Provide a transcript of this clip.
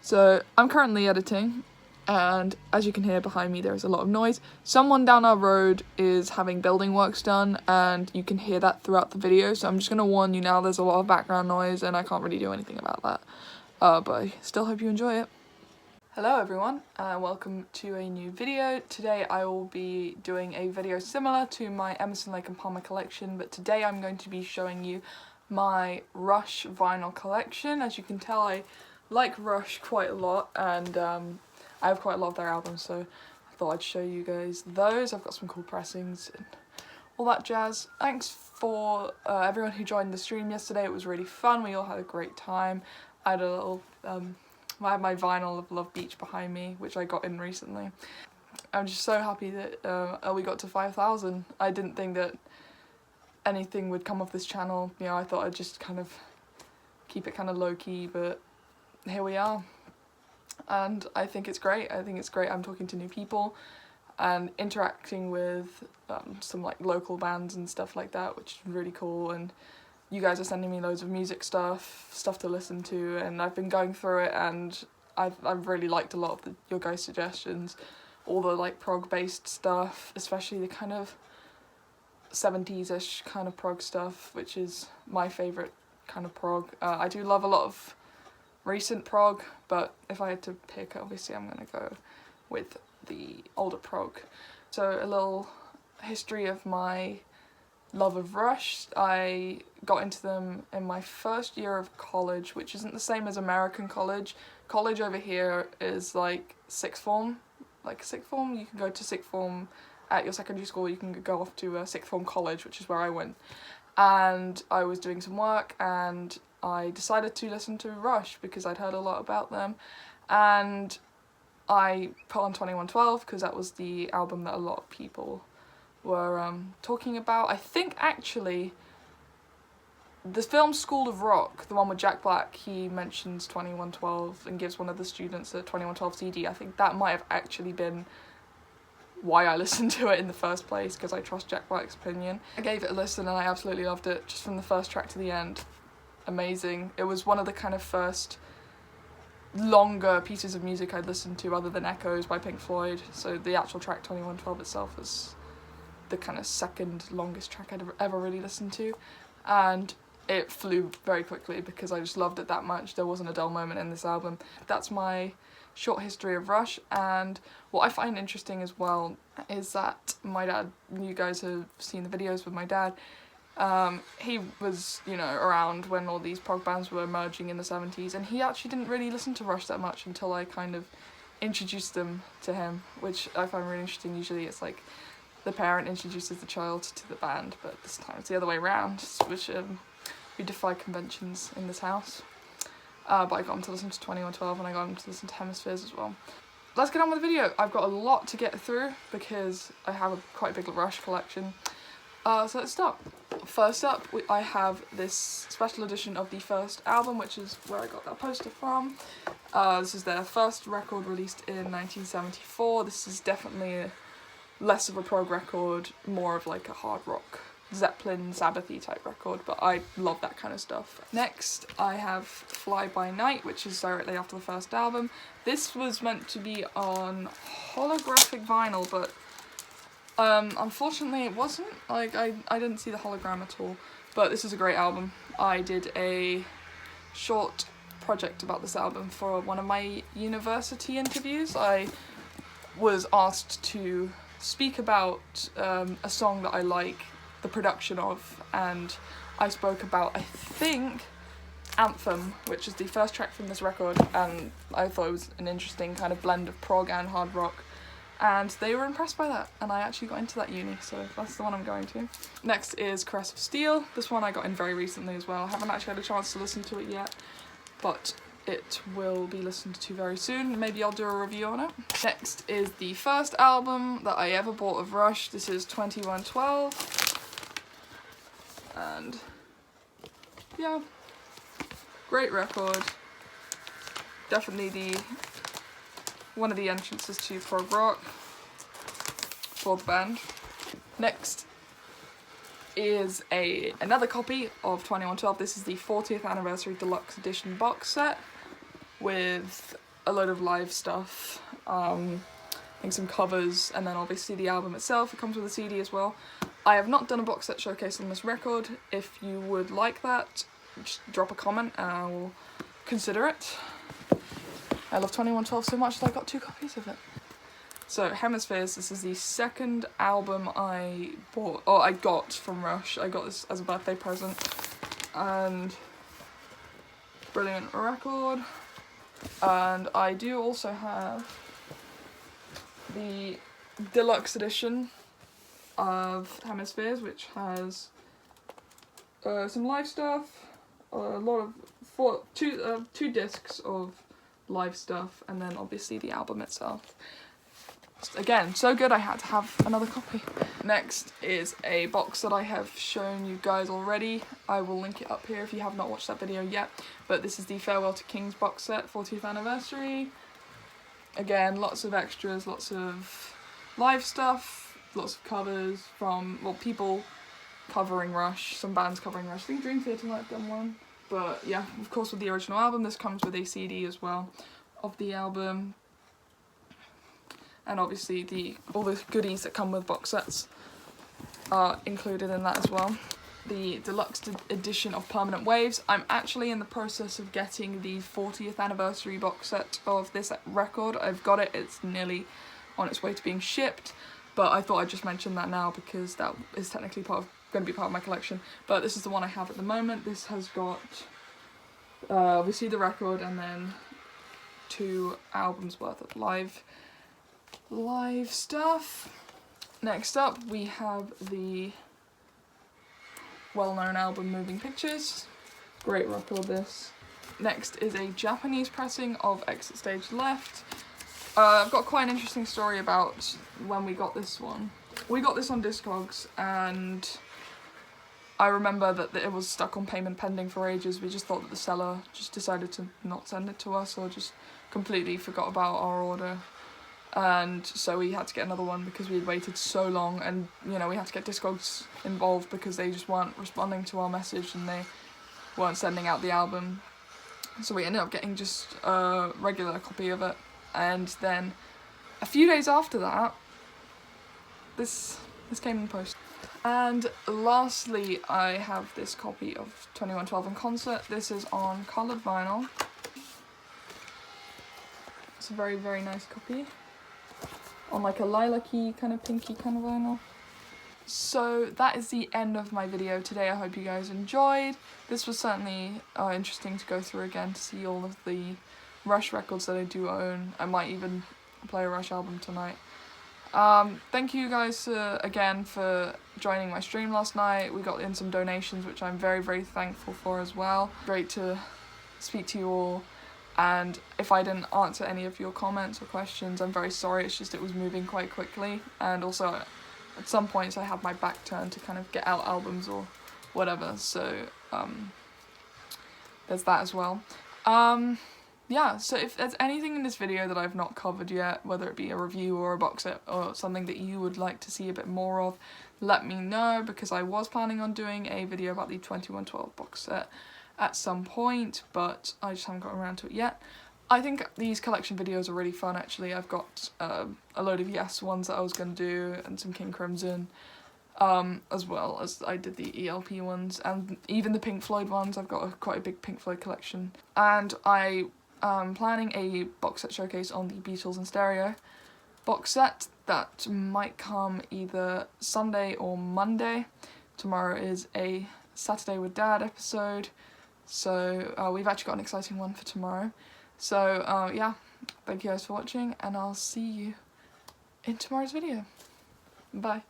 So I'm currently editing, and as you can hear behind me there is a lot of noise. Someone down our road is having building works done, and you can hear that throughout the video, so I'm just going to warn you now, there's a lot of background noise and I can't really do anything about that. But I still hope you enjoy it. Hello everyone, and welcome to a new video. Today I will be doing a video similar to my Emerson, Lake and Palmer collection, but today I'm going to be showing you my Rush vinyl collection. As you can tell, I like Rush quite a lot, and I have quite a lot of their albums, so I thought I'd show you guys those. I've got some cool pressings and all that jazz. Thanks for everyone who joined the stream yesterday. It was really fun. We all had a great time. I had a little I have my vinyl of Love Beach behind me, which I got in recently. I'm just so happy that we got to 5,000. I didn't think that anything would come off this channel. You know, I thought I'd just kind of keep it kind of low-key, but here we are. And I think it's great. I think it's great. I'm talking to new people and interacting with some like local bands and stuff like that, which is really cool. And you guys are sending me loads of music stuff to listen to, and I've been going through it, and I've really liked a lot of your guys' suggestions, all the like prog based stuff, especially the kind of 70s-ish kind of prog stuff, which is my favourite kind of prog. I do love a lot of recent prog, but if I had to pick, obviously I'm going to go with the older prog. So a little history of my love of Rush. I got into them in my first year of college, which isn't the same as American college. College over here is like sixth form. Like sixth form, you can go to sixth form at your secondary school, you can go off to a sixth form college, which is where I went. And I was doing some work and I decided to listen to Rush because I'd heard a lot about them. And I put on 2112 because that was the album that a lot of people were talking about. I think actually the film School of Rock, the one with Jack Black, he mentions 2112 and gives one of the students a 2112 CD. I think that might have actually been why I listened to it in the first place, because I trust Jack Black's opinion. I gave it a listen and I absolutely loved it, just from the first track to the end. Amazing. It was one of the kind of first longer pieces of music I'd listened to other than Echoes by Pink Floyd, so the actual track 2112 itself is the kind of second longest track I'd ever really listened to, and it flew very quickly because I just loved it that much. There wasn't a dull moment in this album. That's my short history of Rush, and what I find interesting as well is that my dad, you guys have seen the videos with my dad, he was, you know, around when all these prog bands were emerging in the 70s, and he actually didn't really listen to Rush that much until I kind of introduced them to him, which I find really interesting. Usually it's like the parent introduces the child to the band, but this time it's the other way around, which we defy conventions in this house. But I got him to listen to 2112 and I got him to listen to Hemispheres as well. Let's get on with the video. I've got a lot to get through because I have quite a big Rush collection. So let's start. First up, I have this special edition of the first album, which is where I got that poster from. This is their first record released in 1974. This is definitely less of a prog record, more of like a hard rock, Zeppelin, Sabbathy type record, but I love that kind of stuff. Next, I have Fly By Night, which is directly after the first album. This was meant to be on holographic vinyl, but unfortunately it wasn't. Like, I didn't see the hologram at all, but this is a great album. I did a short project about this album for one of my university interviews. I was asked to speak about a song that I like the production of, and I spoke about, I think, Anthem, which is the first track from this record, and I thought it was an interesting kind of blend of prog and hard rock, and they were impressed by that, and I actually got into that uni, so that's the one I'm going to. Next is Caress of Steel. This one I got in very recently as well. I haven't actually had a chance to listen to it yet, but it will be listened to very soon. Maybe I'll do a review on it. Next is the first album that I ever bought of Rush. This is 2112. And yeah, great record. Definitely one of the entrances to prog rock for the band. Next is another copy of 2112. This is the 40th anniversary deluxe edition box set with a load of live stuff, I think some covers, and then obviously the album itself. It comes with a CD as well. I have not done a box set showcase on this record. If you would like that, just drop a comment and I will consider it. I love 2112 so much that I got 2 copies of it. So Hemispheres, this is the second album I bought, or I got from Rush. I got this as a birthday present, and brilliant record. And I do also have the deluxe edition of Hemispheres, which has some live stuff, a lot of two discs of live stuff, and then obviously the album itself. Again, so good I had to have another copy. Next is a box that I have shown you guys already. I will link it up here if you have not watched that video yet. But this is the Farewell to Kings box set, 40th anniversary. Again, lots of extras, lots of live stuff, lots of covers from, well, people covering Rush, some bands covering Rush. I think Dream Theater might have done one. But yeah, of course with the original album, this comes with a CD as well of the album. And obviously all the goodies that come with box sets are included in that as well. The deluxe edition of Permanent Waves. I'm actually in the process of getting the 40th anniversary box set of this record. I've got it, it's nearly on its way to being shipped, but I thought I'd just mention that now because that is technically going to be part of my collection. But this is the one I have at the moment. This has got obviously the record and then 2 albums worth of live stuff. Next up we have the well-known album Moving Pictures. Great record this. Next is a Japanese pressing of Exit Stage Left. I've got quite an interesting story about when we got this one. We got this on Discogs and I remember that it was stuck on payment pending for ages. We just thought that the seller just decided to not send it to us or just completely forgot about our order. And so we had to get another one because we had waited so long, and you know, we had to get Discogs involved because they just weren't responding to our message and they weren't sending out the album. So we ended up getting just a regular copy of it, and then a few days after that this came in post. And lastly, I have this copy of 2112 in concert. This is on coloured vinyl. It's a very, very nice copy. On like a lilac-y, kind of pinky kind of vinyl. So that is the end of my video today. I hope you guys enjoyed. This was certainly interesting to go through again, to see all of the Rush records that I do own. I might even play a Rush album tonight. Thank you guys again for joining my stream last night. We got in some donations, which I'm very, very thankful for as well. Great to speak to you all. And if I didn't answer any of your comments or questions, I'm very sorry. It's just it was moving quite quickly, and also at some points I had my back turned to kind of get out albums or whatever, so there's that as well. Yeah, so if there's anything in this video that I've not covered yet, whether it be a review or a box set or something that you would like to see a bit more of, let me know, because I was planning on doing a video about the 2112 box set at some point, but I just haven't gotten around to it yet. I think these collection videos are really fun actually. I've got a load of Yes ones that I was going to do, and some King Crimson, as well as I did the ELP ones, and even the Pink Floyd ones. I've got quite a big Pink Floyd collection. And I am planning a box set showcase on the Beatles in Stereo box set that might come either Sunday or Monday. Tomorrow is a Saturday with Dad episode. So we've actually got an exciting one for tomorrow. So yeah, thank you guys for watching, and I'll see you in tomorrow's video. Bye.